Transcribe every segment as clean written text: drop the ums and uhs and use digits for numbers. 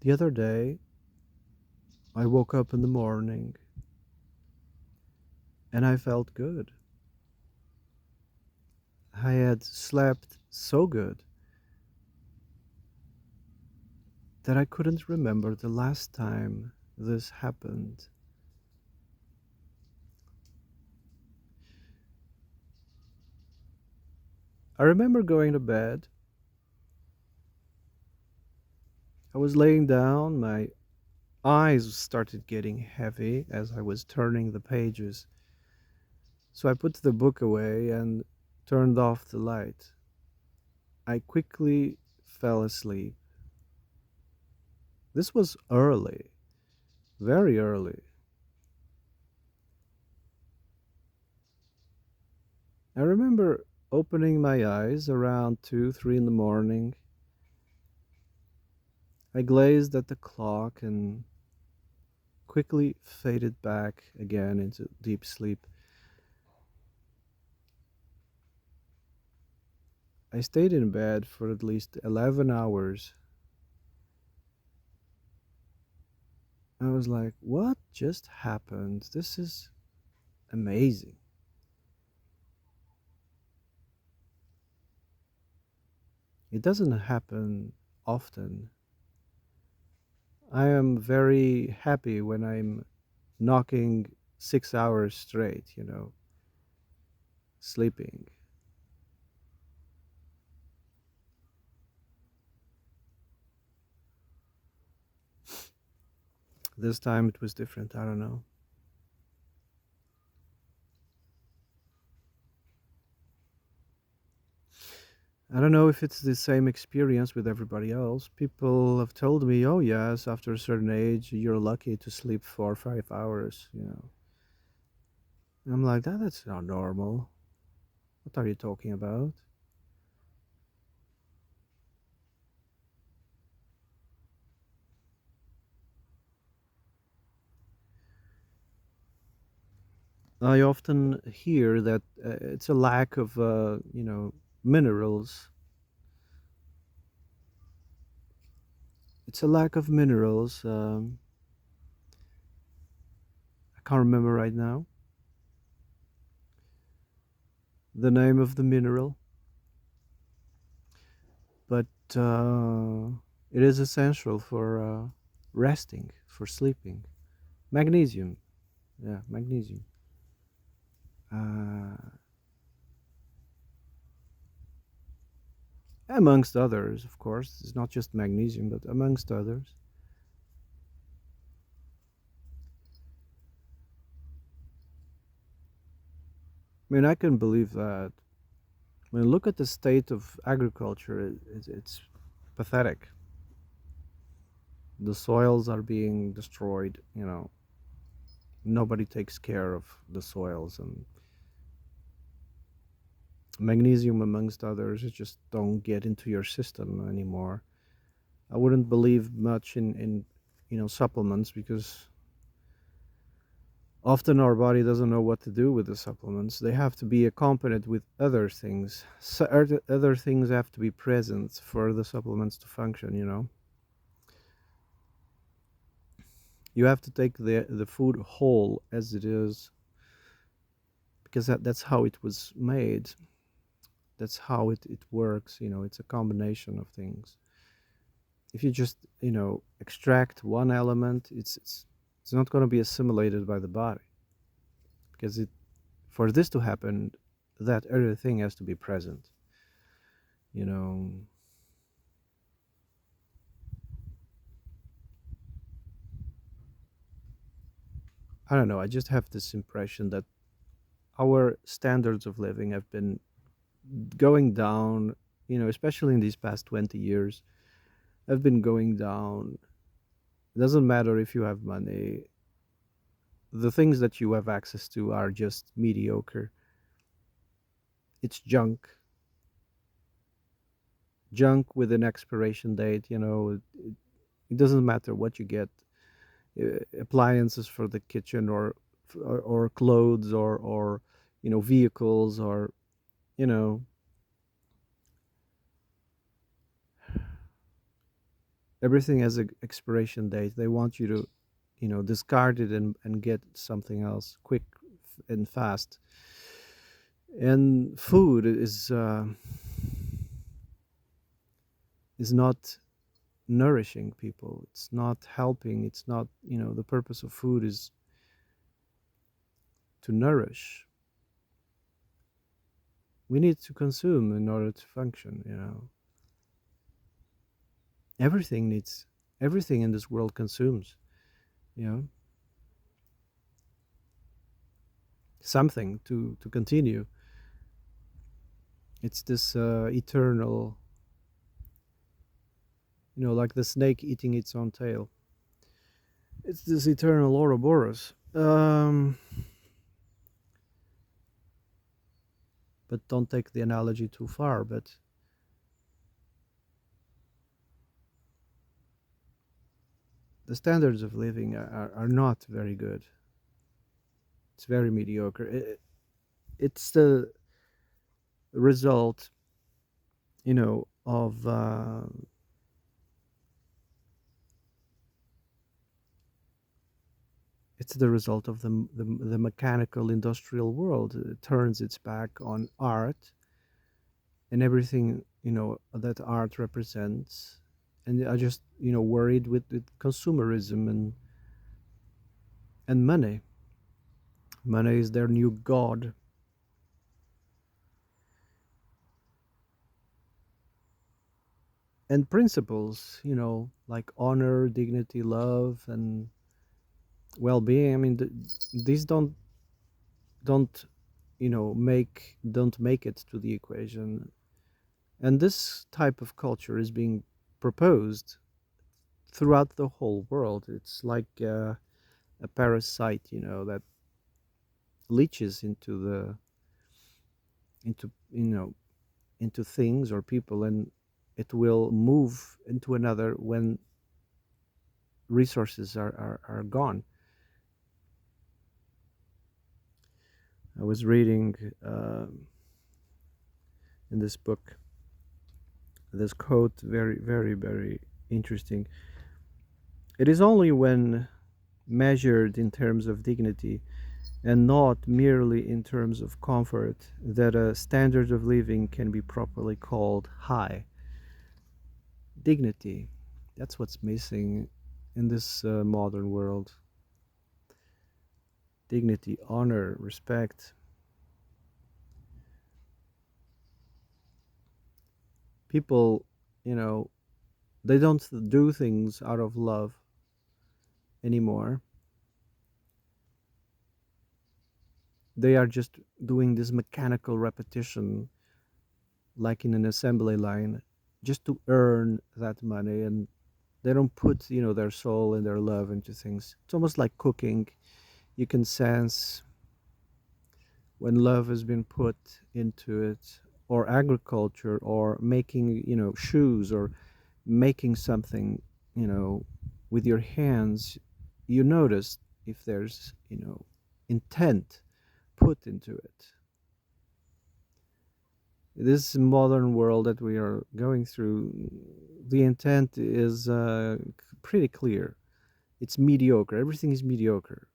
The other day, I woke up in the morning and I felt good. I had slept so good that I couldn't remember the last time this happened. I remember going to bed. I was laying down, my eyes started getting heavy as I was turning the pages. So I put the book away and turned off the light. I quickly fell asleep. This was early, very early. I remember opening my eyes around 2, 3 in the morning. I glazed at the clock and quickly faded back again into deep sleep. I stayed in bed for at least 11 hours. I was like, what just happened? This is amazing. It doesn't happen often. I am very happy when I'm knocking 6 hours straight, sleeping. This time it was different. I don't know. I don't know if it's the same experience with everybody else. People have told me, oh, yes, after a certain age, you're lucky to sleep 4 or 5 hours. I'm like, that's not normal. What are you talking about? I often hear that it's a lack of, minerals. It's a lack of minerals. I can't remember right now the name of the mineral, but it is essential for resting, for sleeping. Magnesium. Yeah, magnesium. Uh, Amongst others, of course. It's not just magnesium, but amongst others. I mean, I can believe that. I mean, look at the state of agriculture. It's pathetic. The soils are being destroyed. Nobody takes care of the soils, and magnesium, amongst others, it just don't get into your system anymore. I wouldn't believe much in supplements because often our body doesn't know what to do with the supplements. They have to be accompanied with other things. So other things have to be present for the supplements to function. You have to take the food whole as it is because that's how it was made. That's how it works. It's a combination of things. If you just extract one element, it's not going to be assimilated by the body because it for this to happen, that other thing has to be present. You know, I don't know. I just have this impression that our standards of living have been going down. Especially in these past 20 years, have been going down. It doesn't matter if you have money. The things that you have access to are just mediocre. It's junk with an expiration date. It doesn't matter what you get, appliances for the kitchen or clothes or vehicles or you know Everything has an expiration date. They want you to, discard it and get something else quick and fast. And food is not nourishing people. It's not helping. It's not, the purpose of food is to nourish. We need to consume in order to function. Everything needs, everything in this world consumes, you know, something to continue. It's this eternal, like the snake eating its own tail. It's this eternal Ouroboros. But don't take the analogy too far. But the standards of living are not very good. It's very mediocre. It's the result, of it's the result of the mechanical industrial world. It turns its back on art and everything, that art represents. And I just, worried with consumerism and money. Money is their new god. And principles, like honor, dignity, love, and well-being. I mean, these don't don't make it to the equation. And this type of culture is being proposed throughout the whole world. It's like a parasite, that leaches into into things or people, and it will move into another when resources are gone. I was reading in this book this quote, very, very, very interesting. It is only when measured in terms of dignity and not merely in terms of comfort that a standard of living can be properly called high. Dignity. That's what's missing in this modern world. Dignity, honor, respect. People, you know, they don't do things out of love anymore. They are just doing this mechanical repetition, like in an assembly line, just to earn that money. And they don't put, their soul and their love into things. It's almost like cooking. You can sense when love has been put into it, or agriculture, or making, shoes, or making something, with your hands. You notice if there's, intent put into it. This modern world that we are going through, the intent is pretty clear. It's mediocre. Everything is mediocre.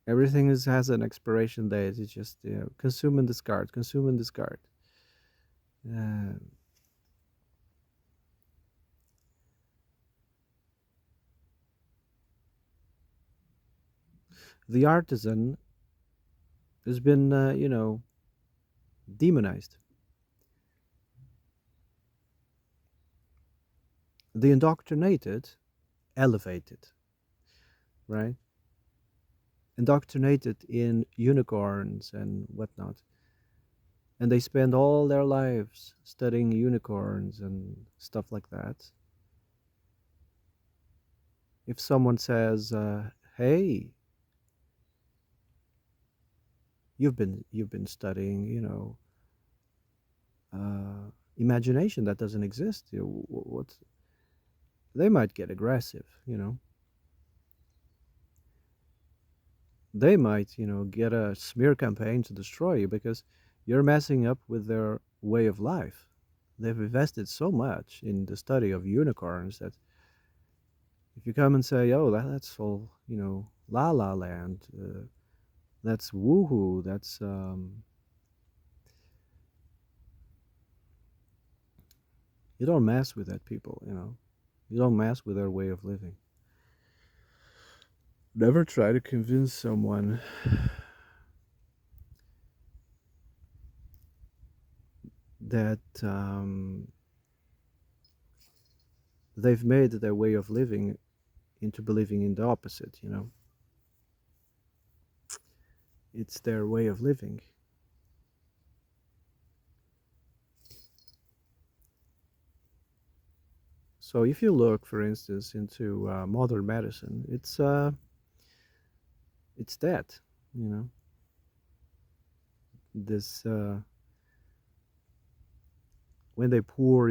Everything has an expiration date. It's just, consume and discard, consume and discard. Uh, the artisan has been, demonized. The indoctrinated, elevated, right? Indoctrinated in unicorns and whatnot. And they spend all their lives studying unicorns and stuff like that. If someone says, "Hey, you've been studying, imagination that doesn't exist," what, they might get aggressive. They might, get a smear campaign to destroy you because you're messing up with their way of life. they've invested so much in the study of unicorns that if you come and say, "Oh, that's all," La La Land, that's woohoo, that's you don't mess with that people, you don't mess with their way of living. Never try to convince someone that they've made their way of living into believing in the opposite. It's their way of living. So if you look, for instance, into modern medicine, it's that, you know, this when they pour,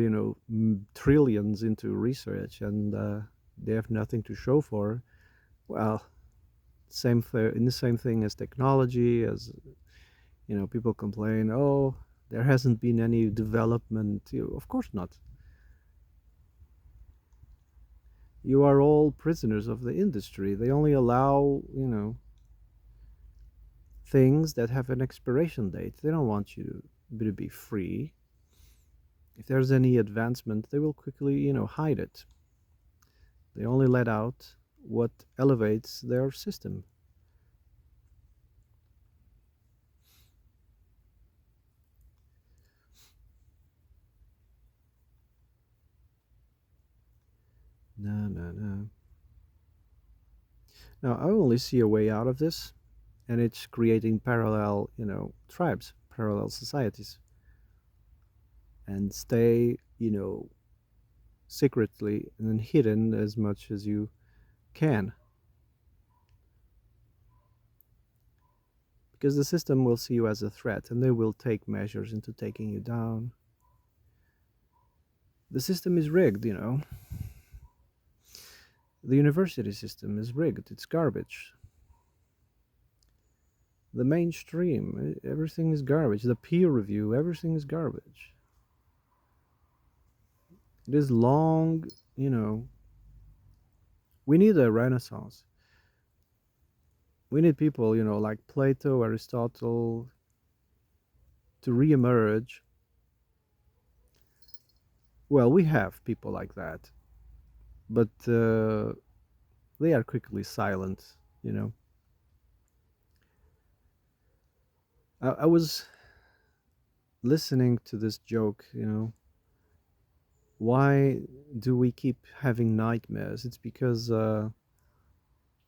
trillions into research and they have nothing to show for. Well, in the same thing as technology, as people complain, oh, there hasn't been any development. Of course not. You are all prisoners of the industry. They only allow, things that have an expiration date. They don't want you to be free. If there's any advancement, they will quickly, hide it. They only let out what elevates their system. No, no, no. Now, I only see a way out of this, and it's creating parallel, tribes, parallel societies, and stay, secretly and hidden as much as you can. Because the system will see you as a threat and they will take measures into taking you down. The system is rigged, The university system is rigged, it's garbage. The mainstream, everything is garbage. The peer review, everything is garbage. It is long, we need a renaissance. We need people, like Plato, Aristotle, to reemerge. Well, we have people like that, but they are quickly silent, you know. I was listening to this joke, why do we keep having nightmares? It's because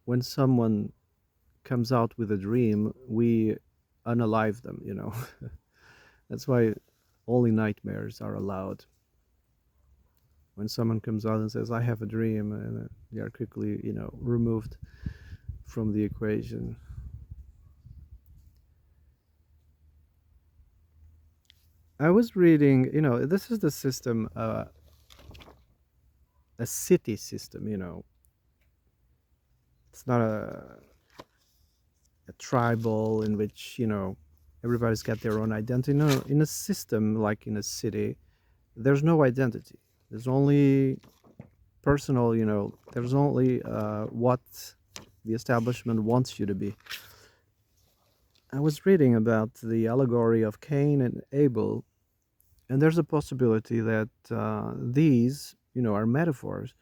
when someone comes out with a dream, we unalive them. That's why only nightmares are allowed. When someone comes out and says, I have a dream, and they are quickly, removed from the equation. I was reading, this is the system, a city system. It's not a tribal in which, everybody's got their own identity. No, in a system like in a city, there's no identity. There's only personal, there's only what the establishment wants you to be. I was reading about the allegory of Cain and Abel, and there's a possibility that these, are metaphors.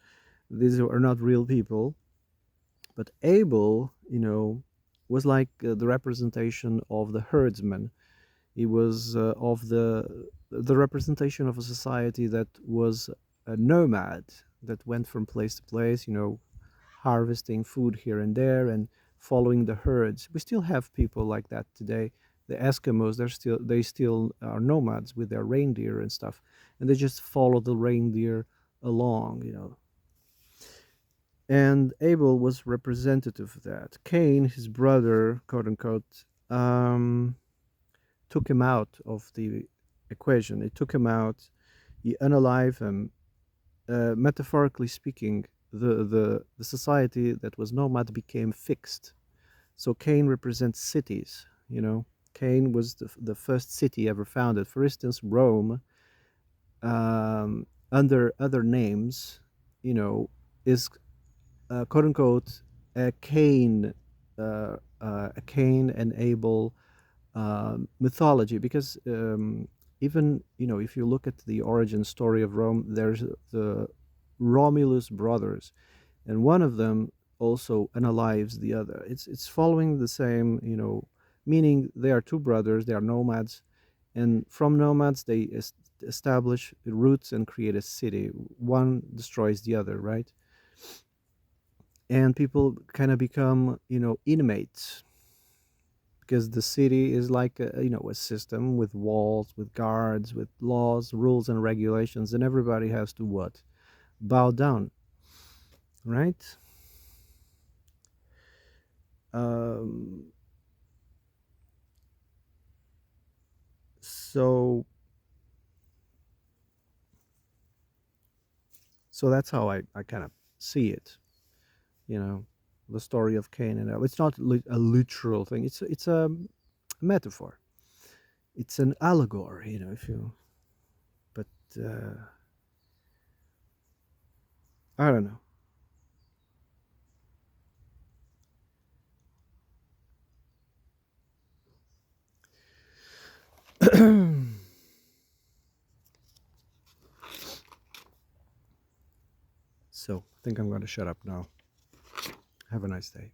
These are not real people, but Abel, was like the representation of the herdsman. He was of the representation of a society that was a nomad that went from place to place, harvesting food here and there and following the herds. We still have people like that today. The Eskimos, they still are nomads with their reindeer and stuff, and they just follow the reindeer along. And Abel was representative of that. Cain, his brother, quote unquote, took him out of the equation. It took him out. He unalived him. Metaphorically speaking, the society that was nomad became fixed. So Cain represents cities. Cain was the first city ever founded. For instance, Rome under other names, you know, is quote unquote a Cain, a Cain and Abel mythology, because even, you know, if you look at the origin story of Rome, there's the Romulus brothers, and one of them also unalives the other. It's following the same, you know, meaning they are two brothers, they are nomads, and from nomads they establish roots and create a city. One destroys the other, right? And people kind of become, you know, inmates, because the city is like a, you know, a system with walls, with guards, with laws, rules and regulations, and everybody has to what? Bow down, right? um so that's how I kind of see it, you know, the story of Cain and Abel. It's not a literal thing. It's a metaphor. It's an allegory, you know, if you. But I don't know. So I think I'm going to shut up now. Have a nice day.